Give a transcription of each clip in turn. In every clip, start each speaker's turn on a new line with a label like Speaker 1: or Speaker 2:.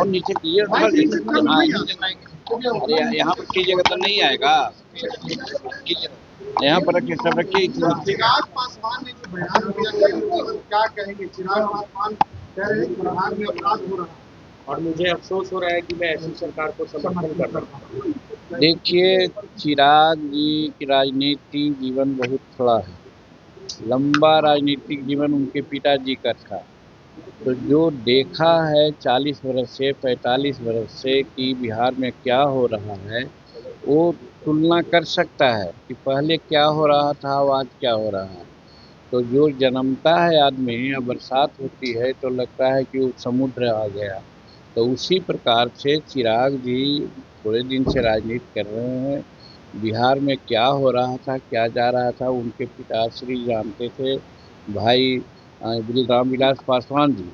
Speaker 1: और नीचे कीजिए थोड़ा सा। हाँ अरे यहाँ पर कीजिएगा तो नहीं आएगा। यहाँ पर रखिए, सब रखिए।
Speaker 2: चिराग पासवान ने जो बयान दिया है, क्या कहेंगे? चिराग पासवान कह रहे हैं कि बिहार में अपराध हो रहा है
Speaker 3: और मुझे अफसोस हो रहा है कि मैं ऐसी सरकार को समर्थन कर रहा हूँ।
Speaker 1: देखिए, चिराग जी की राजनीति जीवन बहुत थोड़ा है, लंबा राजनीतिक जीवन उनके पिताजी का था। तो जो देखा है 40 वर्ष से 45 वर्ष से कि बिहार में क्या हो रहा है, वो तुलना कर सकता है कि पहले क्या हो रहा था और आज क्या हो रहा है। तो जो जन्मता है आदमी या बरसात होती है तो लगता है कि वो समुद्र आ गया। तो उसी प्रकार से चिराग जी थोड़े दिन से राजनीति कर रहे हैं। बिहार में क्या हो रहा था, क्या जा रहा था, उनके पिताश्री जानते थे, भाई रामविलास पासवान जी।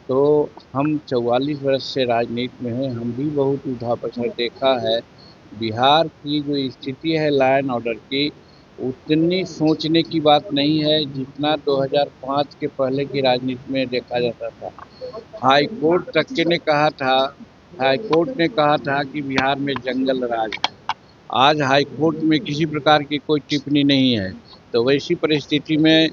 Speaker 1: तो हम 44 वर्ष से राजनीति में हैं, हम भी बहुत उठा-पटक देखा है। बिहार की जो स्थिति है लॉ एंड ऑर्डर की, उतनी सोचने की बात नहीं है जितना 2005 के पहले की राजनीति में देखा जाता था। हाई कोर्ट तक के ने कहा था, हाई कोर्ट ने कहा था कि बिहार में जंगल राज है। आज हाई कोर्ट में किसी प्रकार की कोई टिप्पणी नहीं है। तो वैसी परिस्थिति में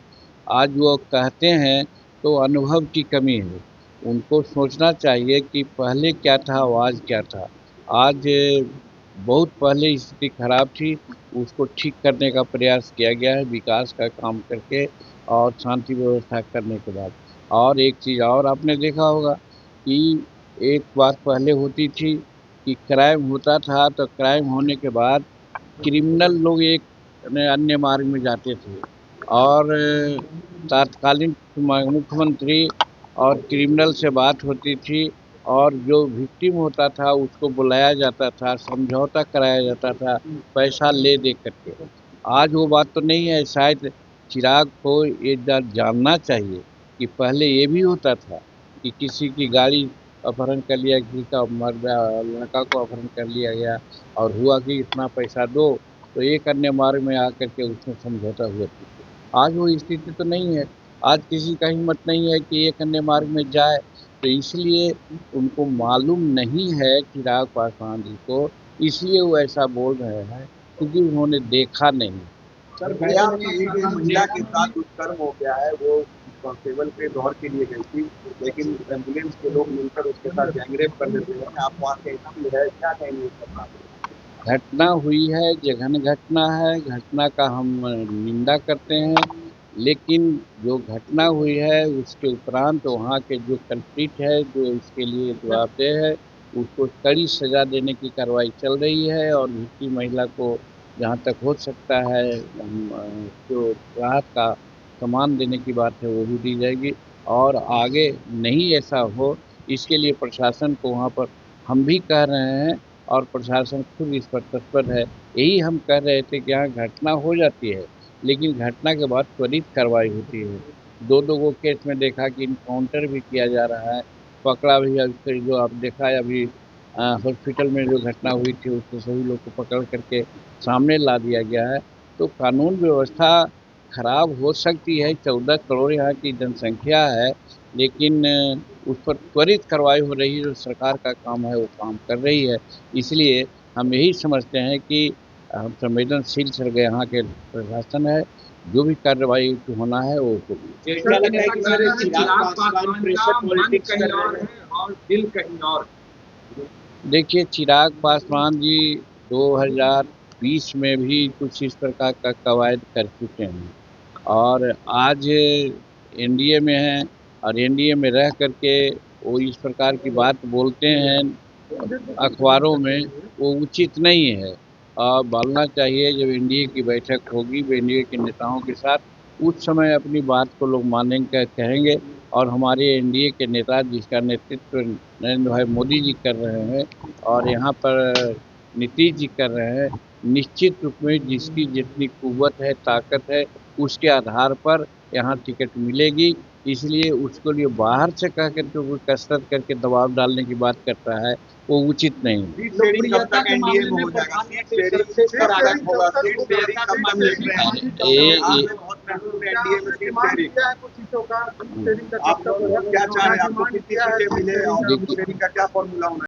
Speaker 1: आज वो कहते हैं तो अनुभव की कमी है। उनको सोचना चाहिए कि पहले क्या था और आज क्या था। आज बहुत पहले स्थिति खराब थी, उसको ठीक करने का प्रयास किया गया है विकास का काम करके और शांति व्यवस्था करने के बाद। और एक चीज़ और आपने देखा होगा कि एक बात पहले होती थी कि क्राइम होता था तो क्राइम होने के बाद क्रिमिनल लोग एक अन्य मार्ग में जाते थे और तत्कालीन मुख्यमंत्री और क्रिमिनल से बात होती थी और जो विक्टिम होता था उसको बुलाया जाता था, समझौता कराया जाता था पैसा ले दे करके। आज वो बात तो नहीं है। शायद चिराग को ये जानना चाहिए कि पहले ये भी होता था कि किसी की गाड़ी अपहरण कर लिया, किसी का लड़का को अपहरण कर लिया गया और हुआ कि इतना पैसा दो, तो एक अन्य मार्ग में आकर के उसमें समझौता हुआ। आज वो स्थिति तो नहीं है। आज किसी का हिम्मत नहीं है कि एक अन्य मार्ग में जाए। तो इसलिए उनको मालूम नहीं है चिराग पासवान जी को, इसलिए वो ऐसा बोल रहे हैं क्योंकि उन्होंने देखा नहीं।
Speaker 4: सर, गया में एक महिला के साथ दुष्कर्म हो गया है। वो कांस्टेबल के दौर के लिए गई थी, लेकिन एम्बुलेंस के लोग मिलकर उसके साथ गैंगरेप कर देते हैं। आप वहाँ कैसी है, क्या कहेंगे इस पर?
Speaker 1: घटना हुई है, जघन्य घटना है, घटना का हम निंदा करते हैं, लेकिन जो घटना हुई है उसके उपरांत वहाँ के जो कल्प्रिट है, जो इसके लिए जवाबदेह है, उसको कड़ी सज़ा देने की कार्रवाई चल रही है और दूसरी महिला को जहाँ तक हो सकता है जो राहत का सामान देने की बात है वो भी दी जाएगी और आगे नहीं ऐसा हो इसके लिए प्रशासन को वहाँ पर हम भी कह रहे हैं और प्रशासन खुद इस पर तत्पर है। यही हम कह रहे थे कि यहाँ घटना हो जाती है लेकिन घटना के बाद त्वरित कार्रवाई होती है। दो को केस में देखा कि इनकाउंटर भी किया जा रहा है, पकड़ा भी। अभी जो आप देखा है अभी हॉस्पिटल में जो घटना हुई थी उसको सभी लोग को पकड़ करके सामने ला दिया गया है। तो कानून व्यवस्था खराब हो सकती है, 14 करोड़ यहाँ की जनसंख्या है, लेकिन उस पर त्वरित कार्रवाई हो रही है। जो सरकार का काम है वो काम कर रही है। इसलिए हम यही समझते हैं कि हम संवेदनशील सर यहाँ के प्रशासन है, जो भी कार्रवाई होना है वो होगी।
Speaker 3: क्या लगता है कि sir Chirag Paswan pressure politics कर रहे हैं और दिल कहीं और?
Speaker 1: देखिए, चिराग पासवान जी 2020 में भी कुछ इस प्रकार का कवायद कर चुके हैं और आज एनडीए में हैं और एनडीए में रह करके वो इस प्रकार की बात बोलते हैं अखबारों में, वो उचित नहीं है। और बोलना चाहिए जब एनडीए की बैठक होगी एनडीए के नेताओं के साथ, उस समय अपनी बात को लोग मानेंगे, कहेंगे। और हमारे एनडीए के नेता जिसका नेतृत्व नरेंद्र भाई मोदी जी कर रहे हैं और यहाँ पर नीतीश जी कर रहे हैं, निश्चित रूप में जिसकी जितनी कुव्वत है, ताकत है, उसके आधार पर यहाँ टिकट मिलेगी। इसलिए उसके लिए बाहर से कह करके वो कसरत करके दबाव डालने की बात करता है, वो उचित नहीं।
Speaker 4: ने एनडीए में सीट
Speaker 2: डिमांड
Speaker 4: शेयरिंग,
Speaker 2: किया है कुछ सीटों का शेयरिंग का,
Speaker 4: आप क्या चाह रहे हैं, आपको कितनी सीटें मिले और
Speaker 1: देखिए,
Speaker 4: शेयरिंग का क्या फॉर्मूला होना